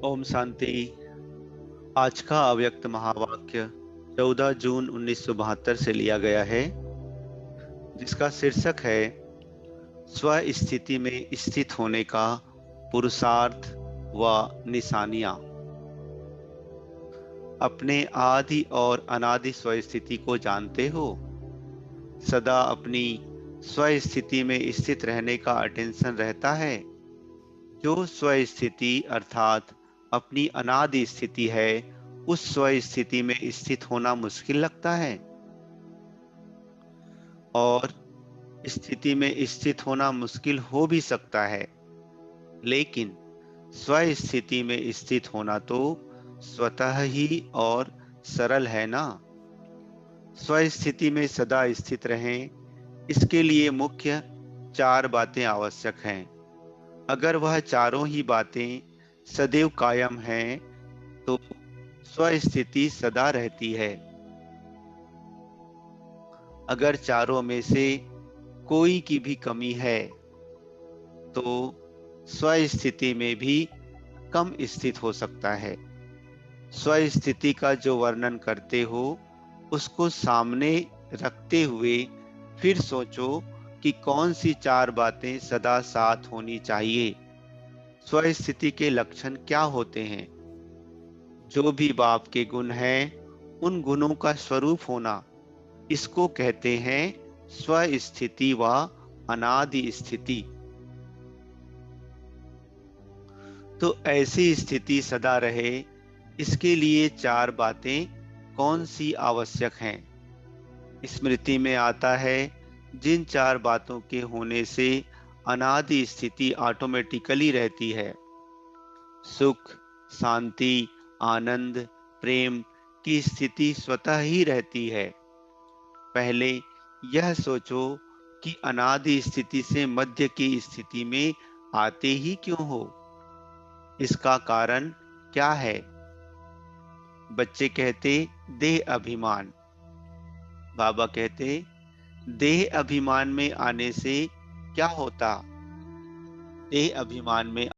ओम शांति। आज का अव्यक्त महावाक्य 14 जून 1972 से लिया गया है, जिसका शीर्षक है स्व स्थिति में स्थित होने का पुरुषार्थ व निशानियां। अपने आदि और अनादि स्व स्थिति को जानते हो। सदा अपनी स्व स्थिति में स्थित रहने का अटेंशन रहता है। जो स्व स्थिति अर्थात अपनी अनादि स्थिति है, उस स्व स्थिति में स्थित होना मुश्किल लगता है। और स्थिति में स्थित होना मुश्किल हो भी सकता है, लेकिन स्व स्थिति में स्थित होना तो स्वतः ही और सरल है ना। स्व स्थिति में सदा स्थित रहें, इसके लिए मुख्य चार बातें आवश्यक हैं। अगर वह चारों ही बातें सदैव कायम हैं, तो स्व स्थिति सदा रहती है। अगर चारों में से कोई की भी कमी है, तो स्व स्थिति में भी कम स्थित हो सकता है। स्व स्थिति का जो वर्णन करते हो, उसको सामने रखते हुए फिर सोचो कि कौन सी चार बातें सदा साथ होनी चाहिए। स्व स्थिति के लक्षण क्या होते हैं? जो भी बाप के गुण हैं, उन गुणों का स्वरूप होना, इसको कहते हैं स्व स्थिति व अनादि स्थिति। तो ऐसी स्थिति सदा रहे, इसके लिए चार बातें कौन सी आवश्यक हैं? स्मृति में आता है, जिन चार बातों के होने से अनादि स्थिति ऑटोमेटिकली रहती है। सुख, शांति, आनंद, प्रेम की स्थिति स्वतः ही रहती है। पहले यह सोचो कि अनादि स्थिति से मध्य की स्थिति में आते ही क्यों हो? इसका कारण क्या है? बच्चे कहते देह अभिमान। बाबा कहते देह अभिमान में आने से क्या होता? देह अभिमान में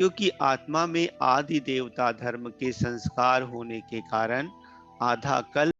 क्योंकि आत्मा में आदि देवता धर्म के संस्कार होने के कारण आधा कल्प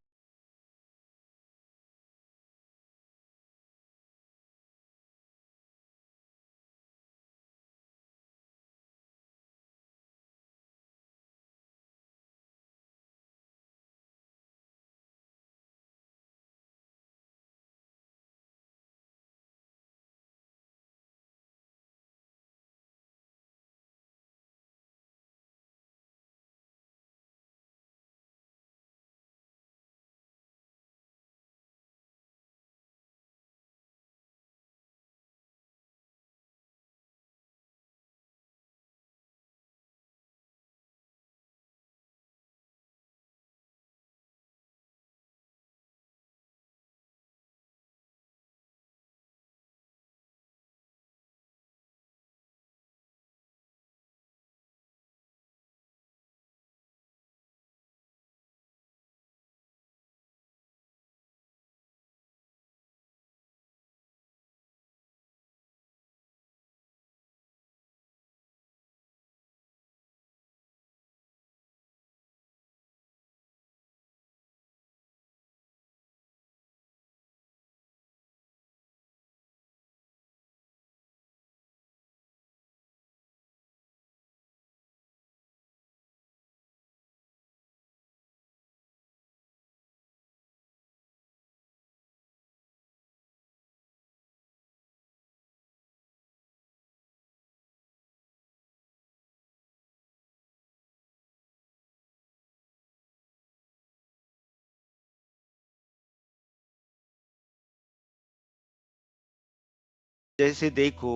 जैसे देखो,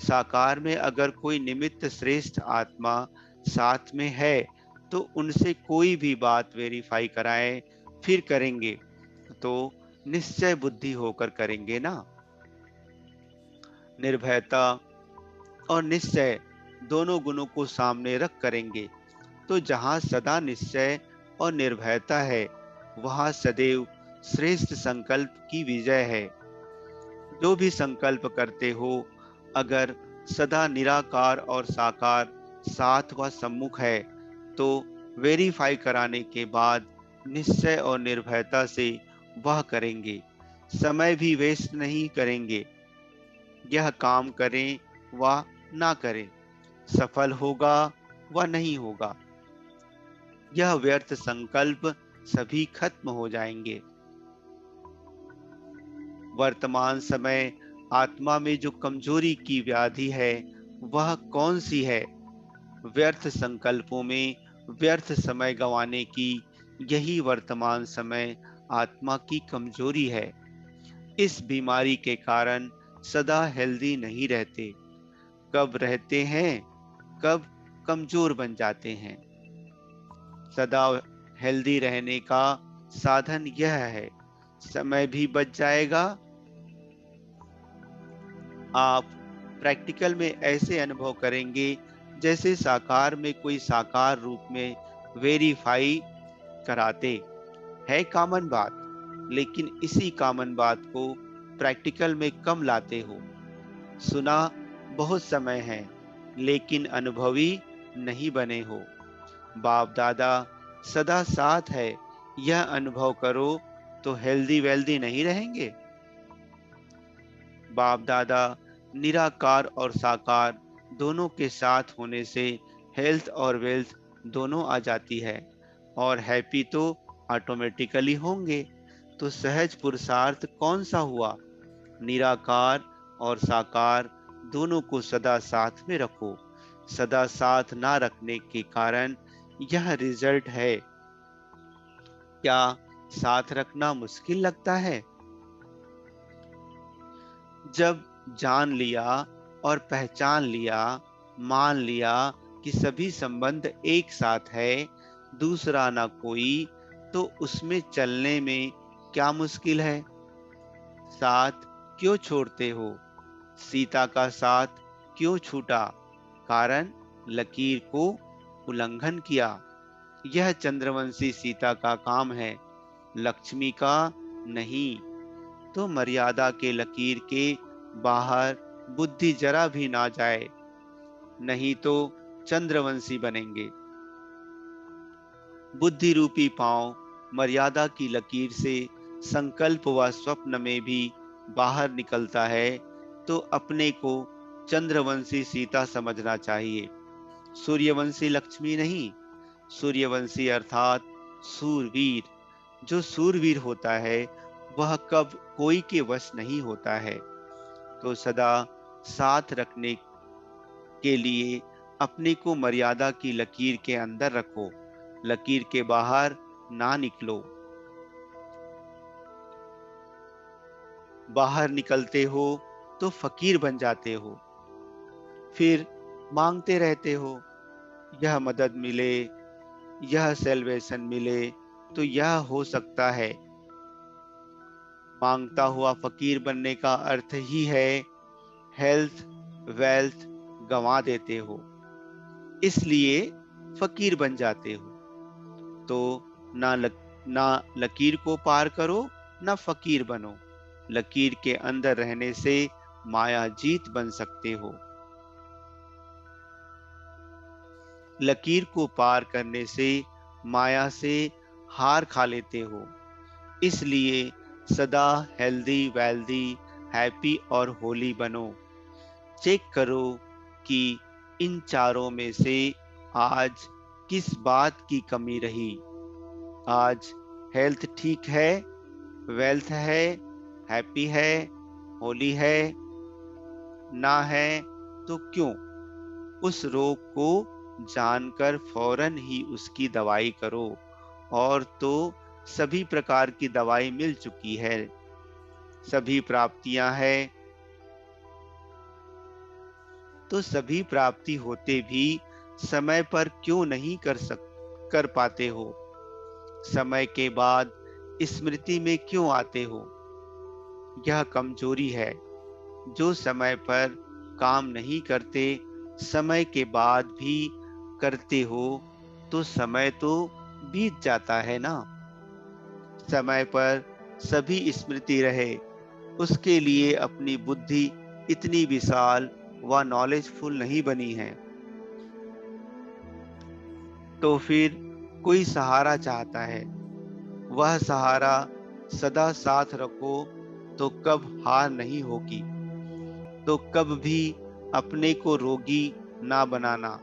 साकार में अगर कोई निमित्त श्रेष्ठ आत्मा साथ में है तो उनसे कोई भी बात वेरीफाई कराए फिर करेंगे तो निश्चय बुद्धि होकर करेंगे ना। निर्भयता और निश्चय दोनों गुणों को सामने रख करेंगे तो जहां सदा निश्चय और निर्भयता है वहां सदैव श्रेष्ठ संकल्प की विजय है। जो भी संकल्प करते हो, अगर सदा निराकार और साकार साथ व सम्मुख है तो वेरीफाई कराने के बाद निश्चय और निर्भयता से वह करेंगे, समय भी वेस्ट नहीं करेंगे। यह काम करें व ना करें, सफल होगा व नहीं होगा, यह व्यर्थ संकल्प सभी खत्म हो जाएंगे। वर्तमान समय आत्मा में जो कमजोरी की व्याधि है वह कौन सी है? व्यर्थ संकल्पों में व्यर्थ समय गंवाने की यही वर्तमान समय आत्मा की कमजोरी है। इस बीमारी के कारण सदा हेल्दी नहीं रहते, कब रहते हैं कब कमजोर बन जाते हैं। सदा हेल्दी रहने का साधन यह है, समय भी बच जाएगा। आप प्रैक्टिकल में ऐसे अनुभव करेंगे जैसे साकार में कोई साकार रूप में वेरीफाई कराते। है कॉमन बात, लेकिन इसी कॉमन बात को प्रैक्टिकल में कम लाते हो। सुना बहुत समय है लेकिन अनुभवी नहीं बने हो। बाप दादा सदा साथ है, यह अनुभव करो तो हेल्दी वेल्दी नहीं रहेंगे। बाप दादा निराकार और साकार दोनों के साथ होने से हेल्थ और वेल्थ दोनों आ जाती है, और हैप्पी तो ऑटोमेटिकली होंगे। तो सहज पुरुषार्थ कौन सा हुआ? निराकार और साकार दोनों को सदा साथ में रखो। सदा साथ ना रखने के कारण यह रिजल्ट है। क्या साथ रखना मुश्किल लगता है? जब जान लिया और पहचान लिया, मान लिया कि सभी संबंध एक साथ है, दूसरा ना कोई, तो उसमें चलने में क्या मुश्किल है? साथ क्यों छोड़ते हो? सीता का साथ क्यों छूटा? कारण लकीर को उल्लंघन किया। यह चंद्रवंशी सीता का काम है, लक्ष्मी का नहीं। तो मर्यादा के लकीर के बाहर बुद्धि जरा भी ना जाए, नहीं तो चंद्रवंशी बनेंगे। बुद्धि रूपी पांव मर्यादा की लकीर से संकल्प व स्वप्न में भी बाहर निकलता है, तो अपने को चंद्रवंशी सीता समझना चाहिए, सूर्यवंशी लक्ष्मी नहीं। सूर्यवंशी अर्थात सूरवीर। जो सूरवीर होता है वह कब कोई के वश नहीं होता है। तो सदा साथ रखने के लिए अपने को मर्यादा की लकीर के अंदर रखो, लकीर के बाहर ना निकलो। बाहर निकलते हो तो फकीर बन जाते हो, फिर मांगते रहते हो, यह मदद मिले, यह सेल्वेशन मिले। तो यह हो सकता है, मांगता हुआ फकीर बनने का अर्थ ही है हेल्थ वेल्थ गंवा देते हो, इसलिए फकीर बन जाते हो। तो ना लकीर को पार करो, ना फकीर बनो। लकीर के अंदर रहने से माया जीत बन सकते हो, लकीर को पार करने से माया से हार खा लेते हो। इसलिए सदा हेल्दी वेल्दी हैप्पी और होली बनो। चेक करो कि इन चारों में से आज किस बात की कमी रही। आज हेल्थ ठीक है, वेल्थ है, हैप्पी है, होली है, ना है तो क्यों? उस रोग को जानकर फौरन ही उसकी दवाई करो। और तो सभी प्रकार की दवाई मिल चुकी है, सभी प्राप्तियां हैं, तो सभी प्राप्ति होते भी समय पर क्यों नहीं कर पाते हो? समय के बाद स्मृति में क्यों आते हो? यह कमजोरी है। जो समय पर काम नहीं करते, समय के बाद भी करते हो, तो समय तो बीत जाता है ना। समय पर सभी स्मृति रहे, उसके लिए अपनी बुद्धि इतनी विशाल व नॉलेजफुल नहीं बनी है। तो फिर कोई सहारा चाहता है, वह सहारा सदा साथ रखो, तो कब हार नहीं होगी। तो कब भी अपने को रोगी ना बनाना।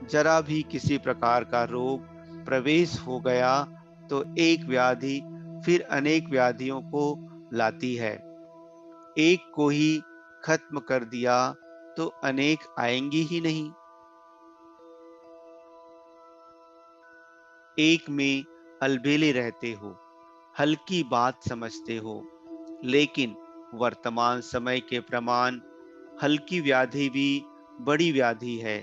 जरा भी किसी प्रकार का रोग प्रवेश हो गया तो एक व्याधि फिर अनेक व्याधियों को लाती है। एक को ही खत्म कर दिया तो अनेक आएंगी ही नहीं। एक में अलबेले रहते हो, हल्की बात समझते हो, लेकिन वर्तमान समय के प्रमाण हल्की व्याधि भी बड़ी व्याधि है।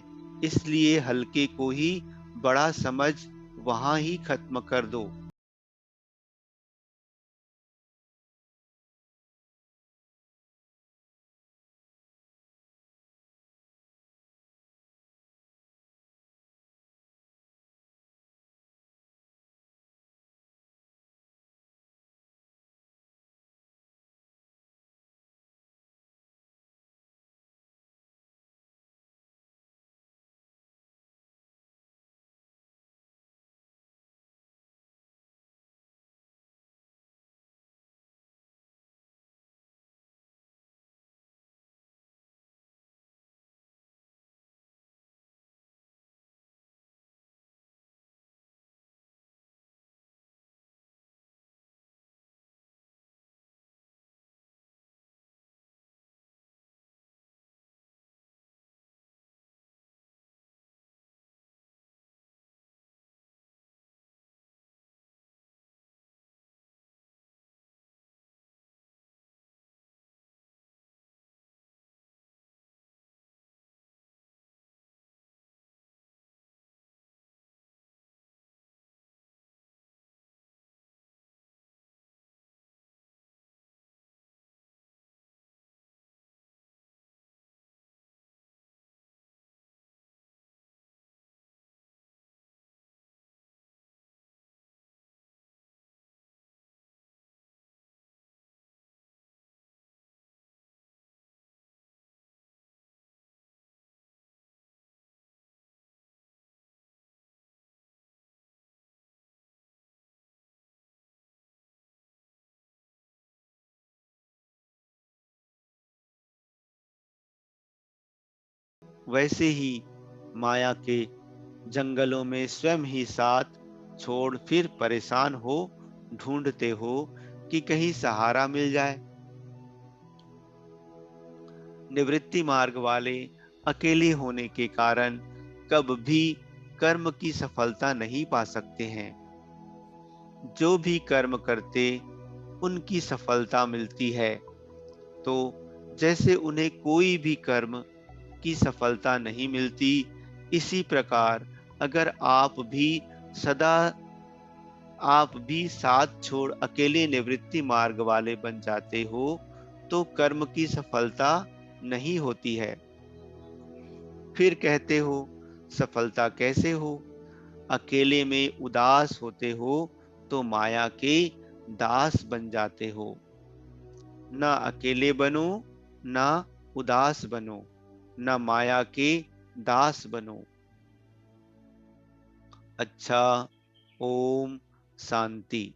इसलिए हल्के को ही बड़ा समझ वहां ही खत्म कर दो। वैसे ही माया के जंगलों में स्वयं ही साथ छोड़ फिर परेशान हो ढूंढते हो कि कहीं सहारा मिल जाए। निवृत्ति मार्ग वाले अकेले होने के कारण कब भी कर्म की सफलता नहीं पा सकते हैं। जो भी कर्म करते उनकी सफलता मिलती है। तो जैसे उन्हें कोई भी कर्म की सफलता नहीं मिलती, इसी प्रकार अगर सदा आप भी साथ छोड़ अकेले निवृत्ति मार्ग वाले बन जाते हो तो कर्म की सफलता नहीं होती है। फिर कहते हो सफलता कैसे हो? अकेले में उदास होते हो तो माया के दास बन जाते हो। ना अकेले बनो, ना उदास बनो, ना माया के दास बनो। अच्छा, ओम शांति।